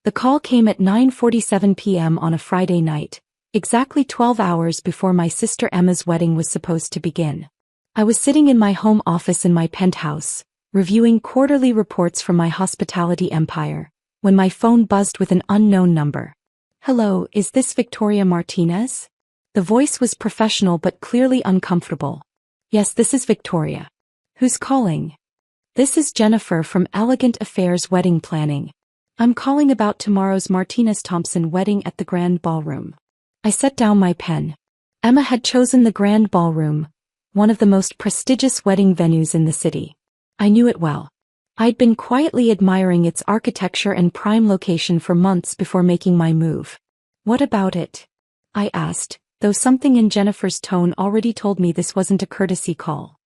The call came at 9:47 p.m. on a Friday night, exactly 12 hours before my sister Emma's wedding was supposed to begin. I was sitting in my home office in my penthouse, reviewing quarterly reports from my hospitality empire, when my phone buzzed with an unknown number. "Hello, is this Victoria Martinez?" The voice was professional but clearly uncomfortable. "Yes, this is Victoria. Who's calling?" "This is Jennifer from Elegant Affairs Wedding Planning. I'm calling about tomorrow's Martinez-Thompson wedding at the Grand Ballroom." I set down my pen. Emma had chosen the Grand Ballroom, one of the most prestigious wedding venues in the city. I knew it well. I'd been quietly admiring its architecture and prime location for months before making my move. "What about it?" I asked, though something in Jennifer's tone already told me this wasn't a courtesy call.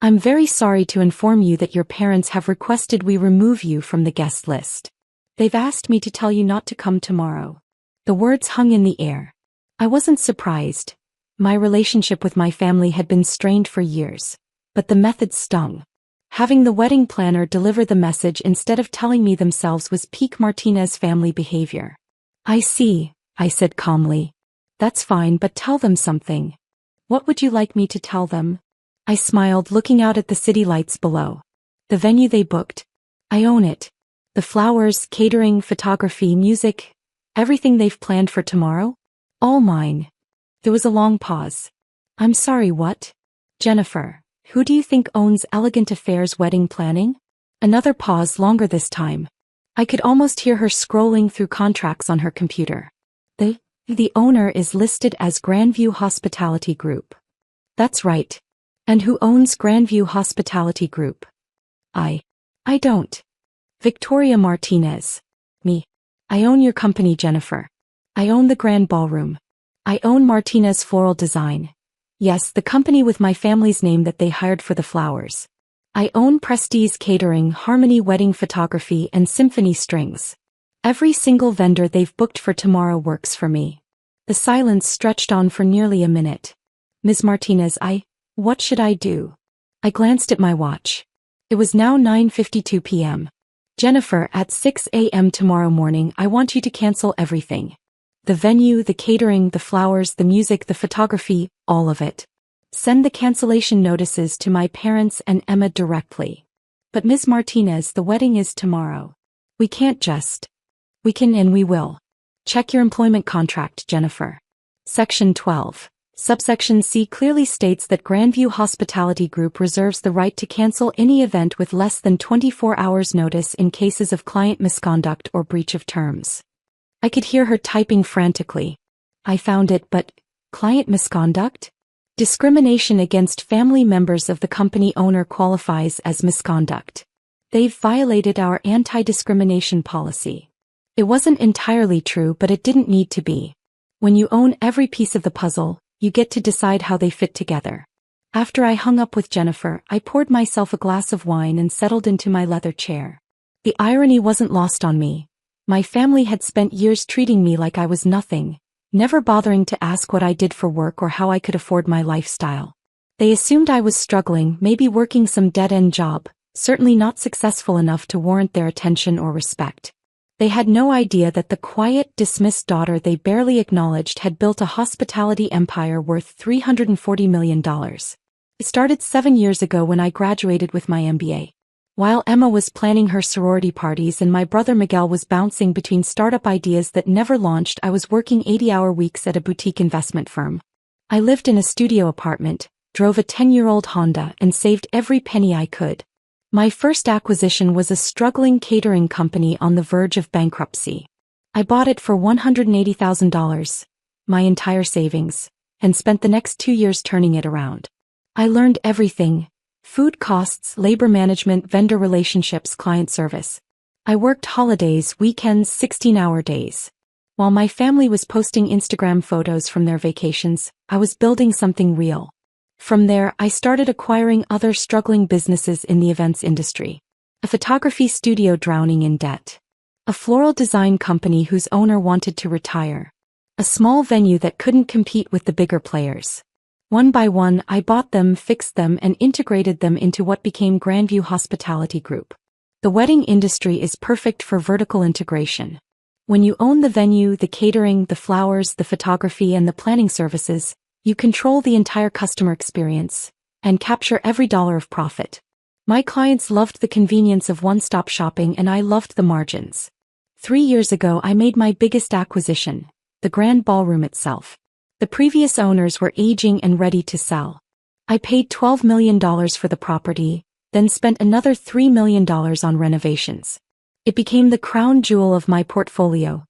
I'm very sorry to inform you that your parents have requested we remove you from the guest list. They've asked me to tell you not to come tomorrow." The words hung in the air. I wasn't surprised. My relationship with my family had been strained for years, but the method stung. Having the wedding planner deliver the message instead of telling me themselves was peak Martinez family behavior. "I see," I said calmly. "That's fine, but tell them something." "What would you like me to tell them?" I smiled, looking out at the city lights below. "The venue they booked. I own it. The flowers, catering, photography, music, everything they've planned for tomorrow? All mine." There was a long pause. "I'm sorry, what?" "Jennifer, who do you think owns Elegant Affairs Wedding Planning?" Another pause, longer this time. I could almost hear her scrolling through contracts on her computer. The owner is listed as Grandview Hospitality Group." "That's right. And who owns Grandview Hospitality Group?" I don't." "Victoria Martinez. Me. I own your company, Jennifer. I own the Grand Ballroom. I own Martinez Floral Design. Yes, the company with my family's name that they hired for the flowers. I own Prestige Catering, Harmony Wedding Photography, and Symphony Strings. Every single vendor they've booked for tomorrow works for me." The silence stretched on for nearly a minute. "Ms. Martinez, what should I do?" I glanced at my watch. It was now 9:52 p.m. "Jennifer, at 6 a.m. tomorrow morning I want you to cancel everything. The venue, the catering, the flowers, the music, the photography, all of it. Send the cancellation notices to my parents and Emma directly." "But Ms. Martinez, the wedding is tomorrow. We can't just." "We can and we will. Check your employment contract, Jennifer. Section 12. Subsection C clearly states that Grandview Hospitality Group reserves the right to cancel any event with less than 24 hours notice in cases of client misconduct or breach of terms." I could hear her typing frantically. "I found it, but client misconduct? Discrimination against family members of the company owner qualifies as misconduct. They've violated our anti-discrimination policy." It wasn't entirely true, but it didn't need to be. When you own every piece of the puzzle, you get to decide how they fit together. After I hung up with Jennifer, I poured myself a glass of wine and settled into my leather chair. The irony wasn't lost on me. My family had spent years treating me like I was nothing, never bothering to ask what I did for work or how I could afford my lifestyle. They assumed I was struggling, maybe working some dead-end job, certainly not successful enough to warrant their attention or respect. They had no idea that the quiet, dismissed daughter they barely acknowledged had built a hospitality empire worth $340 million. It started 7 years ago when I graduated with my MBA. While Emma was planning her sorority parties and my brother Miguel was bouncing between startup ideas that never launched, I was working 80-hour weeks at a boutique investment firm. I lived in a studio apartment, drove a 10-year-old Honda, and saved every penny I could. My first acquisition was a struggling catering company on the verge of bankruptcy. I bought it for $180,000, my entire savings, and spent the next 2 years turning it around. I learned everything: food costs, labor management, vendor relationships, client service. I worked holidays, weekends, 16-hour days. While my family was posting Instagram photos from their vacations, I was building something real. From there, I started acquiring other struggling businesses in the events industry. A photography studio drowning in debt. A floral design company whose owner wanted to retire. A small venue that couldn't compete with the bigger players. One by one, I bought them, fixed them, and integrated them into what became Grandview Hospitality Group. The wedding industry is perfect for vertical integration. When you own the venue, the catering, the flowers, the photography, and the planning services, you control the entire customer experience and capture every dollar of profit. My clients loved the convenience of one-stop shopping, and I loved the margins. 3 years ago, I made my biggest acquisition, the grand ballroom itself. The previous owners were aging and ready to sell. I paid $12 million for the property, then spent another $3 million on renovations. It became the crown jewel of my portfolio.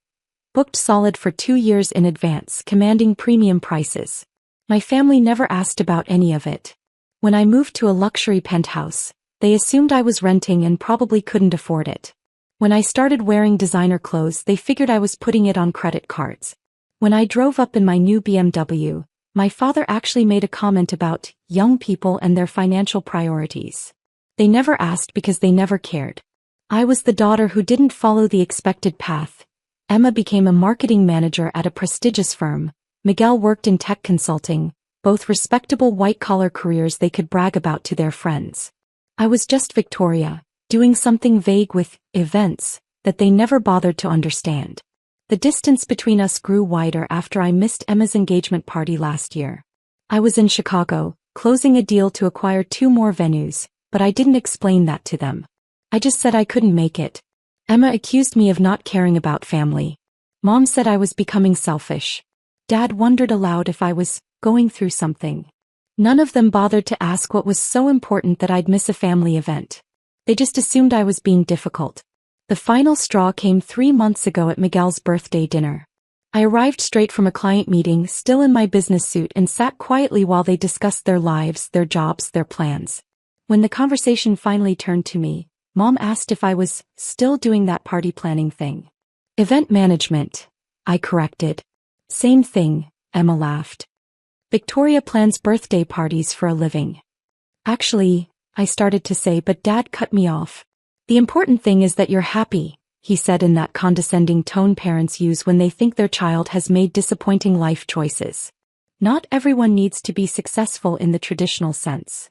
Booked solid for 2 years in advance, commanding premium prices. My family never asked about any of it. When I moved to a luxury penthouse, they assumed I was renting and probably couldn't afford it. When I started wearing designer clothes, they figured I was putting it on credit cards. When I drove up in my new BMW, my father actually made a comment about young people and their financial priorities. They never asked because they never cared. I was the daughter who didn't follow the expected path. Emma became a marketing manager at a prestigious firm. Miguel worked in tech consulting, both respectable white-collar careers they could brag about to their friends. I was just Victoria, doing something vague with events that they never bothered to understand. The distance between us grew wider after I missed Emma's engagement party last year. I was in Chicago, closing a deal to acquire 2 more venues, but I didn't explain that to them. I just said I couldn't make it. Emma accused me of not caring about family. Mom said I was becoming selfish. Dad wondered aloud if I was going through something. None of them bothered to ask what was so important that I'd miss a family event. They just assumed I was being difficult. The final straw came 3 months ago at Miguel's birthday dinner. I arrived straight from a client meeting, still in my business suit, and sat quietly while they discussed their lives, their jobs, their plans. When the conversation finally turned to me, Mom asked if I was still doing that party planning thing. Event management, I corrected. Same thing, Emma laughed. Victoria plans birthday parties for a living. Actually, I started to say, but Dad cut me off. The important thing is that you're happy, he said in that condescending tone parents use when they think their child has made disappointing life choices. Not everyone needs to be successful in the traditional sense.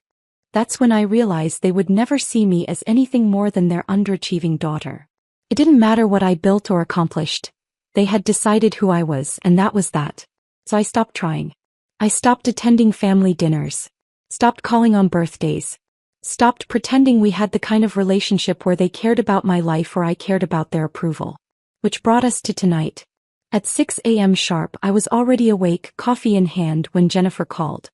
That's when I realized they would never see me as anything more than their underachieving daughter. It didn't matter what I built or accomplished. They had decided who I was, and that was that. So I stopped trying. I stopped attending family dinners. Stopped calling on birthdays. Stopped pretending we had the kind of relationship where they cared about my life or I cared about their approval. Which brought us to tonight. At 6 a.m. sharp, I was already awake, coffee in hand, when Jennifer called.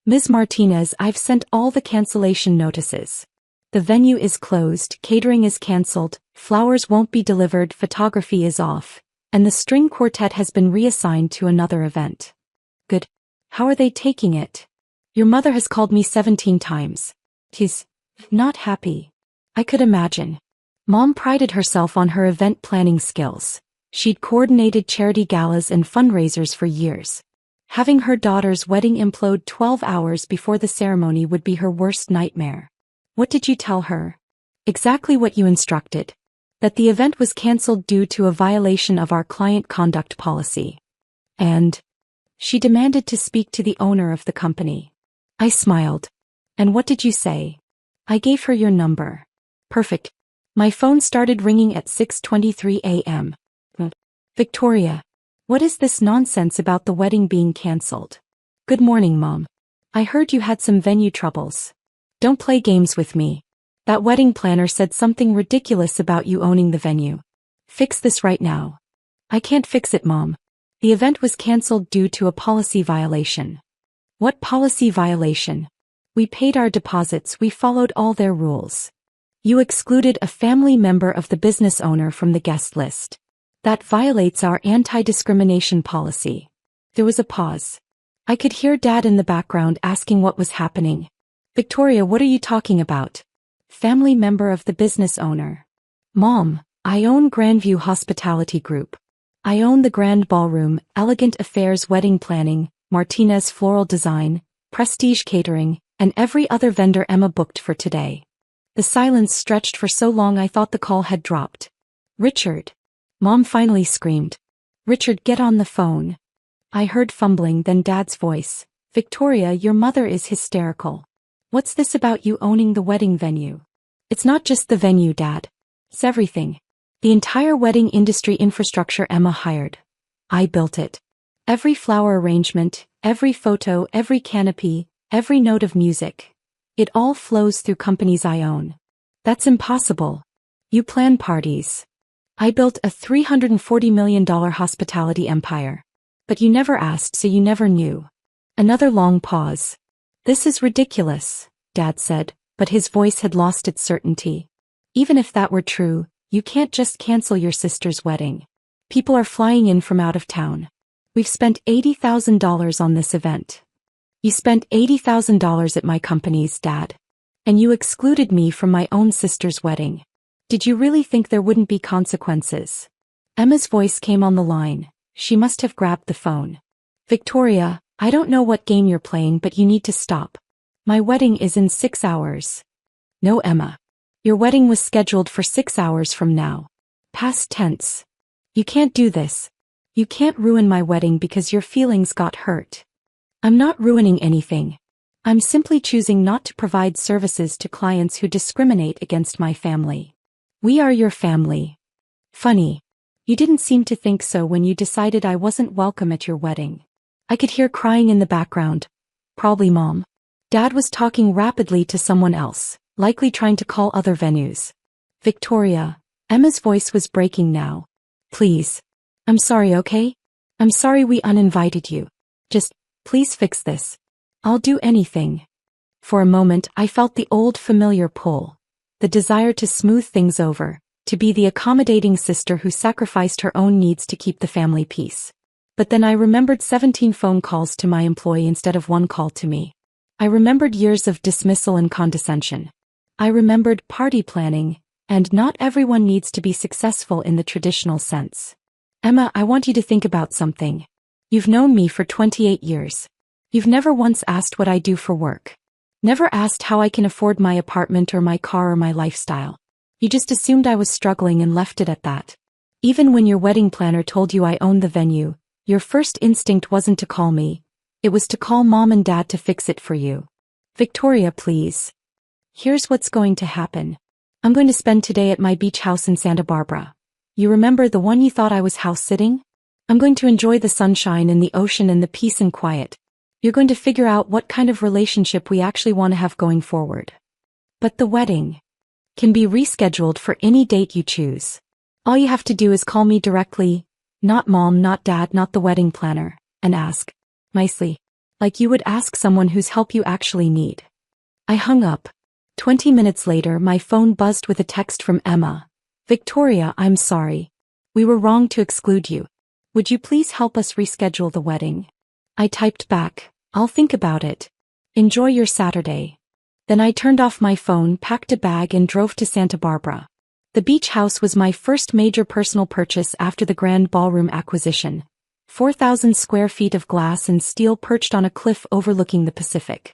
Ms. Martinez, I've sent all the cancellation notices. The venue is closed, catering is cancelled, flowers won't be delivered, photography is off, and the string quartet has been reassigned to another event. Good. How are they taking it? Your mother has called me 17 times. She's not happy. I could imagine. Mom prided herself on her event planning skills. She'd coordinated charity galas and fundraisers for years. Having her daughter's wedding implode 12 hours before the ceremony would be her worst nightmare. What did you tell her? Exactly what you instructed. That the event was cancelled due to a violation of our client conduct policy. And she demanded to speak to the owner of the company. I smiled. And what did you say? I gave her your number. Perfect. My phone started ringing at 6:23 a.m. Victoria. What is this nonsense about the wedding being cancelled? Good morning, Mom. I heard you had some venue troubles. Don't play games with me. That wedding planner said something ridiculous about you owning the venue. Fix this right now. I can't fix it, Mom. The event was cancelled due to a policy violation. What policy violation? We paid our deposits, we followed all their rules. You excluded a family member of the business owner from the guest list. That violates our anti-discrimination policy. There was a pause. I could hear Dad in the background asking what was happening. Victoria, what are you talking about? Family member of the business owner. Mom, I own Grandview Hospitality Group. I own the Grand Ballroom, Elegant Affairs Wedding Planning, Martinez Floral Design, Prestige Catering, and every other vendor Emma booked for today. The silence stretched for so long I thought the call had dropped. Richard. Mom finally screamed. Richard, get on the phone. I heard fumbling, then Dad's voice. Victoria, your mother is hysterical. What's this about you owning the wedding venue? It's not just the venue, Dad. It's everything. The entire wedding industry infrastructure Emma hired. I built it. Every flower arrangement, every photo, every canopy, every note of music. It all flows through companies I own. That's impossible. You plan parties. I built a $340 million hospitality empire. But you never asked, so you never knew. Another long pause. This is ridiculous, Dad said, but his voice had lost its certainty. Even if that were true, you can't just cancel your sister's wedding. People are flying in from out of town. We've spent $80,000 on this event. You spent $80,000 at my company's, Dad. And you excluded me from my own sister's wedding. Did you really think there wouldn't be consequences? Emma's voice came on the line. She must have grabbed the phone. Victoria, I don't know what game you're playing, but you need to stop. My wedding is in 6 hours. No, Emma. Your wedding was scheduled for 6 hours from now. Past tense. You can't do this. You can't ruin my wedding because your feelings got hurt. I'm not ruining anything. I'm simply choosing not to provide services to clients who discriminate against my family. We are your family. Funny. You didn't seem to think so when you decided I wasn't welcome at your wedding. I could hear crying in the background. Probably Mom. Dad was talking rapidly to someone else, likely trying to call other venues. Victoria. Emma's voice was breaking now. Please. I'm sorry, okay? I'm sorry we uninvited you. Just, please fix this. I'll do anything. For a moment I felt the old familiar pull. The desire to smooth things over, to be the accommodating sister who sacrificed her own needs to keep the family peace. But then I remembered 17 phone calls to my employee instead of one call to me. I remembered years of dismissal and condescension. I remembered party planning, and not everyone needs to be successful in the traditional sense. Emma, I want you to think about something. You've known me for 28 years. You've never once asked what I do for work. Never asked how I can afford my apartment or my car or my lifestyle. You just assumed I was struggling and left it at that. Even when your wedding planner told you I owned the venue, your first instinct wasn't to call me. It was to call Mom and Dad to fix it for you. Victoria, please. Here's what's going to happen. I'm going to spend today at my beach house in Santa Barbara. You remember the one you thought I was house sitting? I'm going to enjoy the sunshine and the ocean and the peace and quiet. You're going to figure out what kind of relationship we actually want to have going forward. But the wedding can be rescheduled for any date you choose. All you have to do is call me directly, not Mom, not Dad, not the wedding planner, and ask, nicely, like you would ask someone whose help you actually need. I hung up. 20 minutes later my phone buzzed with a text from Emma. Victoria, I'm sorry. We were wrong to exclude you. Would you please help us reschedule the wedding? I typed back, I'll think about it. Enjoy your Saturday. Then I turned off my phone, packed a bag and drove to Santa Barbara. The beach house was my first major personal purchase after the Grand Ballroom acquisition. 4,000 square feet of glass and steel perched on a cliff overlooking the Pacific.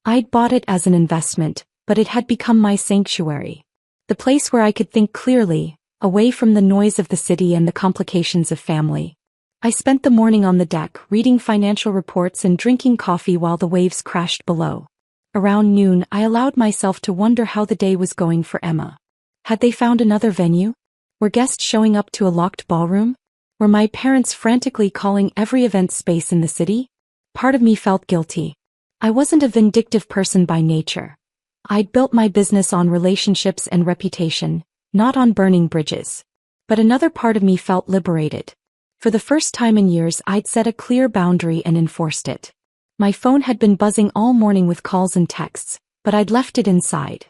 I'd bought it as an investment, but it had become my sanctuary. The place where I could think clearly, away from the noise of the city and the complications of family. I spent the morning on the deck, reading financial reports and drinking coffee while the waves crashed below. Around noon, I allowed myself to wonder how the day was going for Emma. Had they found another venue? Were guests showing up to a locked ballroom? Were my parents frantically calling every event space in the city? Part of me felt guilty. I wasn't a vindictive person by nature. I'd built my business on relationships and reputation, not on burning bridges. But another part of me felt liberated. For the first time in years I'd set a clear boundary and enforced it. My phone had been buzzing all morning with calls and texts, but I'd left it inside.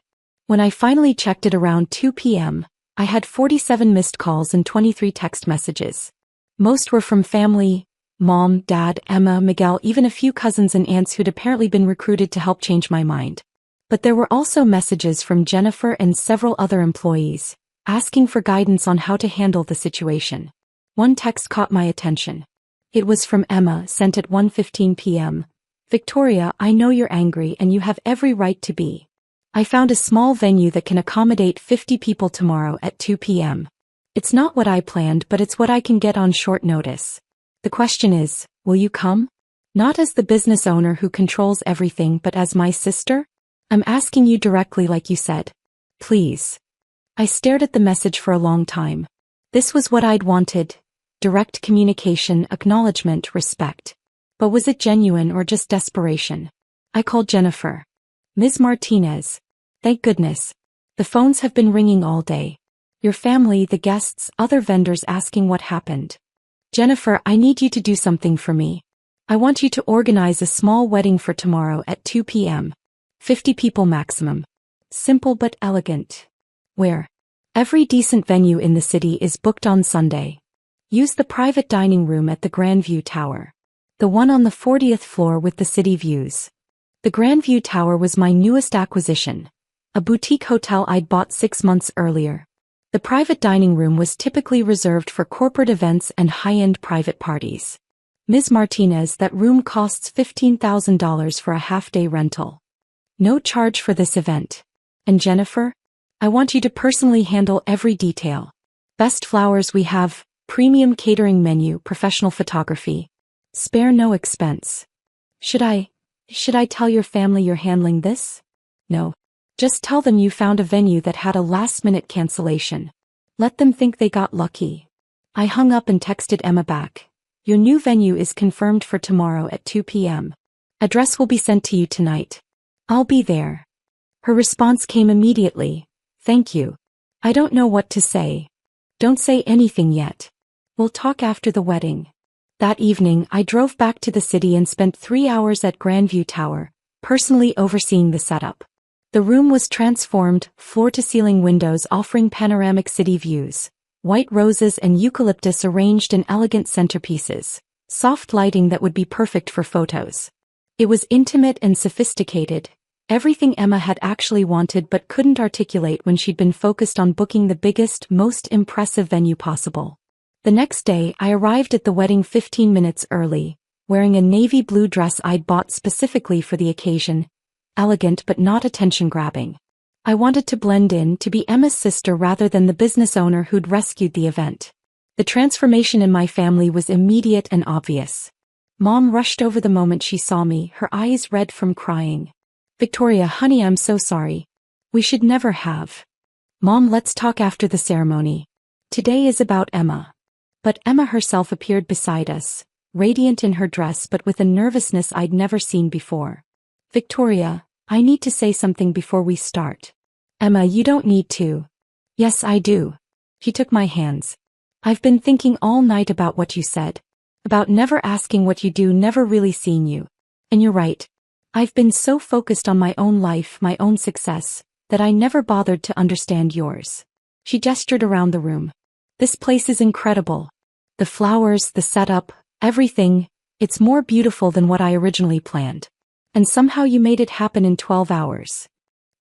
When I finally checked it around 2 p.m., I had 47 missed calls and 23 text messages. Most were from family, Mom, Dad, Emma, Miguel, even a few cousins and aunts who'd apparently been recruited to help change my mind. But there were also messages from Jennifer and several other employees, asking for guidance on how to handle the situation. One text caught my attention. It was from Emma, sent at 1:15 p.m. Victoria, I know you're angry and you have every right to be. I found a small venue that can accommodate 50 people tomorrow at 2 p.m. It's not what I planned, but it's what I can get on short notice. The question is, will you come? Not as the business owner who controls everything, but as my sister? I'm asking you directly like you said. Please. I stared at the message for a long time. This was what I'd wanted. Direct communication, acknowledgement, respect. But was it genuine or just desperation? I called Jennifer. Ms. Martinez. Thank goodness. The phones have been ringing all day. Your family, the guests, other vendors asking what happened. Jennifer, I need you to do something for me. I want you to organize a small wedding for tomorrow at 2 p.m. 50 people maximum. Simple but elegant. Where? Every decent venue in the city is booked on Sunday. Use the private dining room at the Grandview Tower. The one on the 40th floor with the city views. The Grandview Tower was my newest acquisition. A boutique hotel I'd bought 6 months earlier. The private dining room was typically reserved for corporate events and high-end private parties. Ms. Martinez, that room costs $15,000 for a half-day rental. No charge for this event. And Jennifer? I want you to personally handle every detail. Best flowers we have, premium catering menu, professional photography. Spare no expense. Should I tell your family you're handling this? No. Just tell them you found a venue that had a last-minute cancellation. Let them think they got lucky. I hung up and texted Emma back. Your new venue is confirmed for tomorrow at 2 p.m. Address will be sent to you tonight. I'll be there. Her response came immediately. Thank you. I don't know what to say. Don't say anything yet. We'll talk after the wedding. That evening, I drove back to the city and spent 3 hours at Grandview Tower, personally overseeing the setup. The room was transformed, floor-to-ceiling windows offering panoramic city views, white roses and eucalyptus arranged in elegant centerpieces, soft lighting that would be perfect for photos. It was intimate and sophisticated, everything Emma had actually wanted but couldn't articulate when she'd been focused on booking the biggest, most impressive venue possible. The next day, I arrived at the wedding 15 minutes early, wearing a navy blue dress I'd bought specifically for the occasion, elegant but not attention-grabbing. I wanted to blend in, to be Emma's sister rather than the business owner who'd rescued the event. The transformation in my family was immediate and obvious. Mom rushed over the moment she saw me, her eyes red from crying. Victoria, honey, I'm so sorry. We should never have. Mom, let's talk after the ceremony. Today is about Emma. But Emma herself appeared beside us, radiant in her dress but with a nervousness I'd never seen before. Victoria, I need to say something before we start. Emma, you don't need to. Yes, I do. She took my hands. I've been thinking all night about what you said. About never asking what you do, never really seeing you. And you're right. I've been so focused on my own life, my own success, that I never bothered to understand yours. She gestured around the room. This place is incredible. The flowers, the setup, everything, it's more beautiful than what I originally planned. And somehow you made it happen in 12 hours.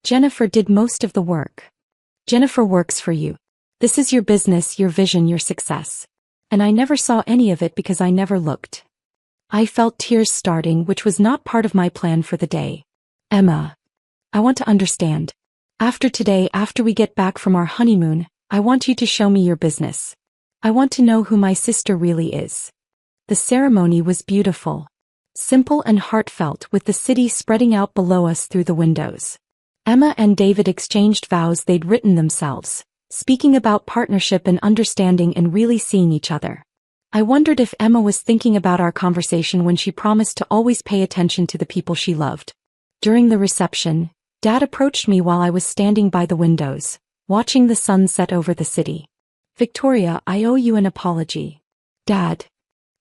Jennifer did most of the work. Jennifer works for you. This is your business, your vision, your success. And I never saw any of it because I never looked. I felt tears starting, which was not part of my plan for the day. Emma, I want to understand. After today, after we get back from our honeymoon, I want you to show me your business. I want to know who my sister really is. The ceremony was beautiful. Simple and heartfelt, with the city spreading out below us through the windows. Emma and David exchanged vows they'd written themselves, speaking about partnership and understanding and really seeing each other. I wondered if Emma was thinking about our conversation when she promised to always pay attention to the people she loved. During the reception, Dad approached me while I was standing by the windows, watching the sun set over the city. Victoria, I owe you an apology. Dad.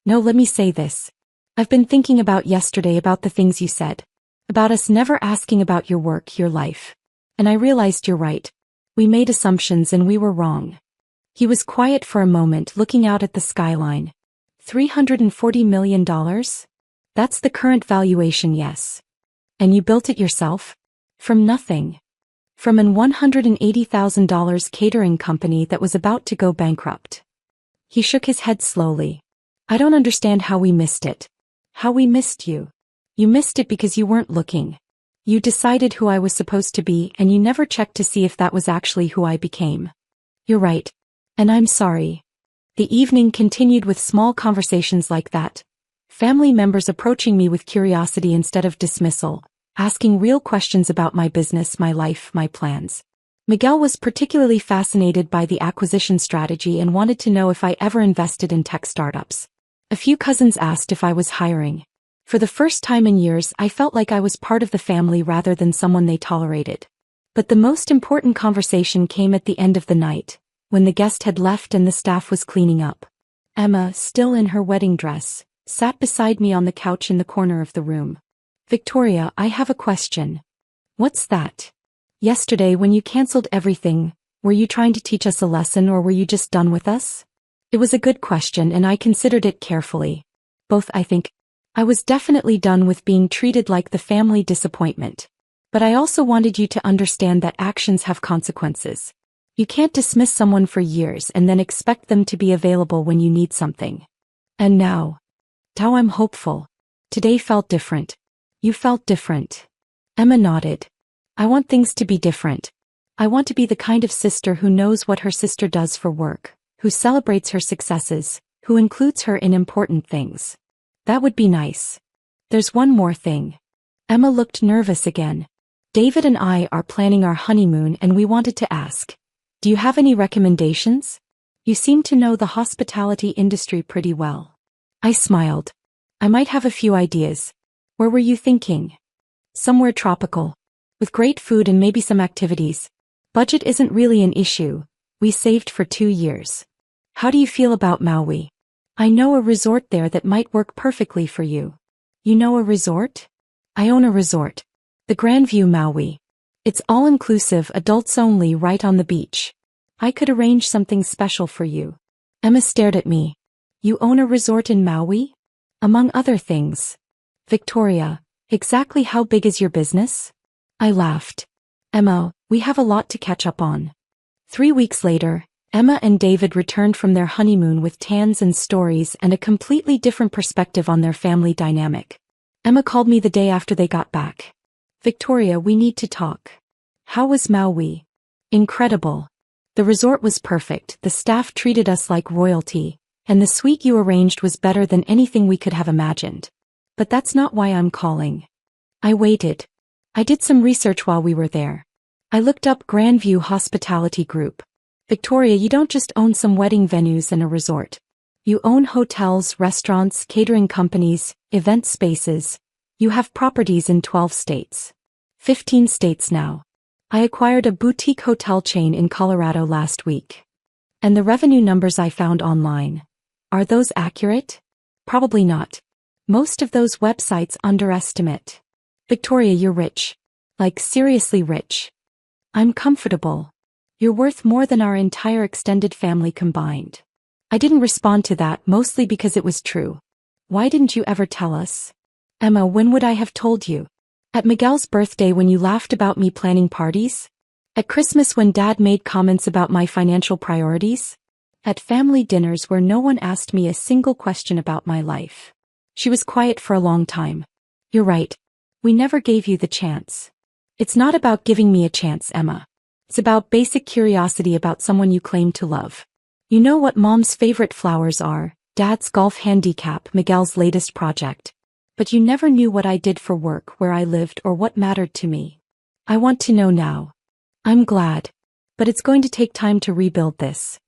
No, let me say this. I've been thinking about yesterday, about the things you said. About us never asking about your work, your life. And I realized you're right. We made assumptions and we were wrong. He was quiet for a moment, looking out at the skyline. $340 million? That's the current valuation, yes. And you built it yourself? From nothing. From an $180,000 catering company that was about to go bankrupt. He shook his head slowly. I don't understand how we missed it. How we missed you. You missed it because you weren't looking. You decided who I was supposed to be and you never checked to see if that was actually who I became. You're right. And I'm sorry. The evening continued with small conversations like that. Family members approaching me with curiosity instead of dismissal, asking real questions about my business, my life, my plans. Miguel was particularly fascinated by the acquisition strategy and wanted to know if I ever invested in tech startups. A few cousins asked if I was hiring. For the first time in years, I felt like I was part of the family rather than someone they tolerated. But the most important conversation came at the end of the night, when the guest had left and the staff was cleaning up. Emma, still in her wedding dress, sat beside me on the couch in the corner of the room. Victoria, I have a question. What's that? Yesterday when you cancelled everything, were you trying to teach us a lesson or were you just done with us? It was a good question and I considered it carefully. Both, I think. I was definitely done with being treated like the family disappointment. But I also wanted you to understand that actions have consequences. You can't dismiss someone for years and then expect them to be available when you need something. And now I'm hopeful. Today felt different. You felt different. Emma nodded. I want things to be different. I want to be the kind of sister who knows what her sister does for work, who celebrates her successes, who includes her in important things. That would be nice. There's one more thing. Emma looked nervous again. David and I are planning our honeymoon and we wanted to ask, do you have any recommendations? You seem to know the hospitality industry pretty well. I smiled. I might have a few ideas. Where were you thinking? Somewhere tropical. With great food and maybe some activities. Budget isn't really an issue. We saved for 2 years. How do you feel about Maui? I know a resort there that might work perfectly for you. You know a resort? I own a resort. The Grandview Maui. It's all-inclusive, adults only, right on the beach. I could arrange something special for you. Emma stared at me. You own a resort in Maui? Among other things. Victoria, exactly how big is your business? I laughed. Emma, we have a lot to catch up on. 3 weeks later, Emma and David returned from their honeymoon with tans and stories and a completely different perspective on their family dynamic. Emma called me the day after they got back. Victoria, we need to talk. How was Maui? Incredible. The resort was perfect, the staff treated us like royalty, and the suite you arranged was better than anything we could have imagined. But that's not why I'm calling. I waited. I did some research while we were there. I looked up Grandview Hospitality Group. Victoria, you don't just own some wedding venues and a resort. You own hotels, restaurants, catering companies, event spaces. You have properties in 12 states. 15 states now. I acquired a boutique hotel chain in Colorado last week. And the revenue numbers I found online. Are those accurate? Probably not. Most of those websites underestimate. Victoria, you're rich. Like seriously rich. I'm comfortable. You're worth more than our entire extended family combined. I didn't respond to that, mostly because it was true. Why didn't you ever tell us? Emma, when would I have told you? At Miguel's birthday when you laughed about me planning parties? At Christmas when Dad made comments about my financial priorities? At family dinners where no one asked me a single question about my life. She was quiet for a long time. You're right. We never gave you the chance. It's not about giving me a chance, Emma. It's about basic curiosity about someone you claim to love. You know what Mom's favorite flowers are, Dad's golf handicap, Miguel's latest project. But you never knew what I did for work, where I lived, or what mattered to me. I want to know now. I'm glad. But it's going to take time to rebuild this.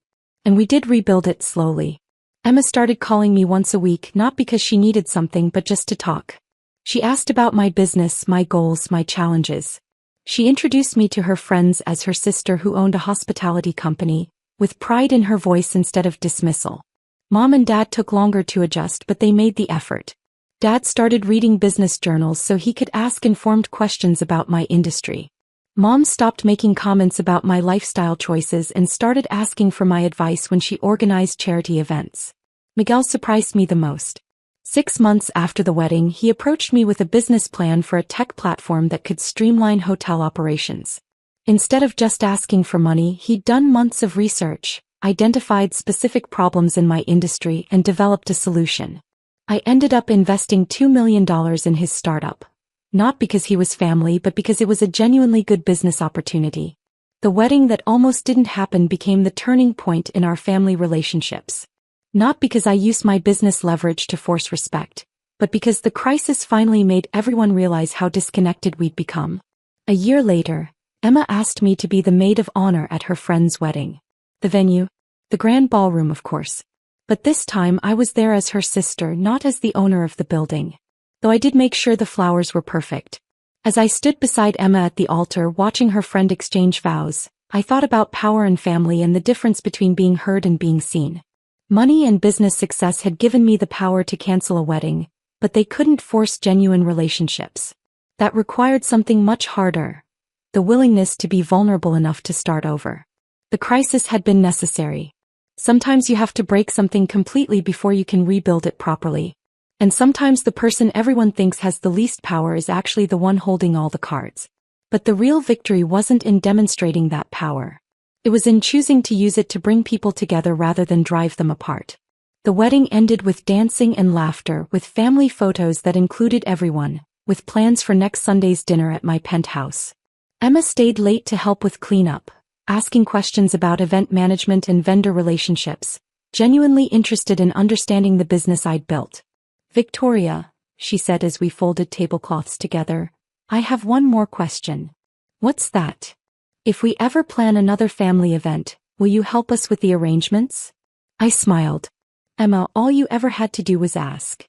And we did rebuild it slowly. Emma started calling me once a week, not because she needed something but just to talk. She asked about my business, my goals, my challenges. She introduced me to her friends as her sister who owned a hospitality company, with pride in her voice instead of dismissal. Mom and Dad took longer to adjust, but they made the effort. Dad started reading business journals so he could ask informed questions about my industry. Mom stopped making comments about my lifestyle choices and started asking for my advice when she organized charity events. Miguel surprised me the most. 6 months after the wedding, he approached me with a business plan for a tech platform that could streamline hotel operations. Instead of just asking for money, he'd done months of research, identified specific problems in my industry, and developed a solution. I ended up investing $2 million in his startup. Not because he was family, but because it was a genuinely good business opportunity. The wedding that almost didn't happen became the turning point in our family relationships. Not because I used my business leverage to force respect, but because the crisis finally made everyone realize how disconnected we'd become. A year later, Emma asked me to be the maid of honor at her friend's wedding. The venue? The grand ballroom, of course. But this time I was there as her sister, not as the owner of the building. Though I did make sure the flowers were perfect. As I stood beside Emma at the altar watching her friend exchange vows, I thought about power and family and the difference between being heard and being seen. Money and business success had given me the power to cancel a wedding, but they couldn't force genuine relationships. That required something much harder. The willingness to be vulnerable enough to start over. The crisis had been necessary. Sometimes you have to break something completely before you can rebuild it properly. And sometimes the person everyone thinks has the least power is actually the one holding all the cards. But the real victory wasn't in demonstrating that power. It was in choosing to use it to bring people together rather than drive them apart. The wedding ended with dancing and laughter, with family photos that included everyone, with plans for next Sunday's dinner at my penthouse. Emma stayed late to help with cleanup, asking questions about event management and vendor relationships, genuinely interested in understanding the business I'd built. "Victoria," she said as we folded tablecloths together, "I have one more question." "What's that?" "If we ever plan another family event, will you help us with the arrangements?" I smiled. "Emma, all you ever had to do was ask."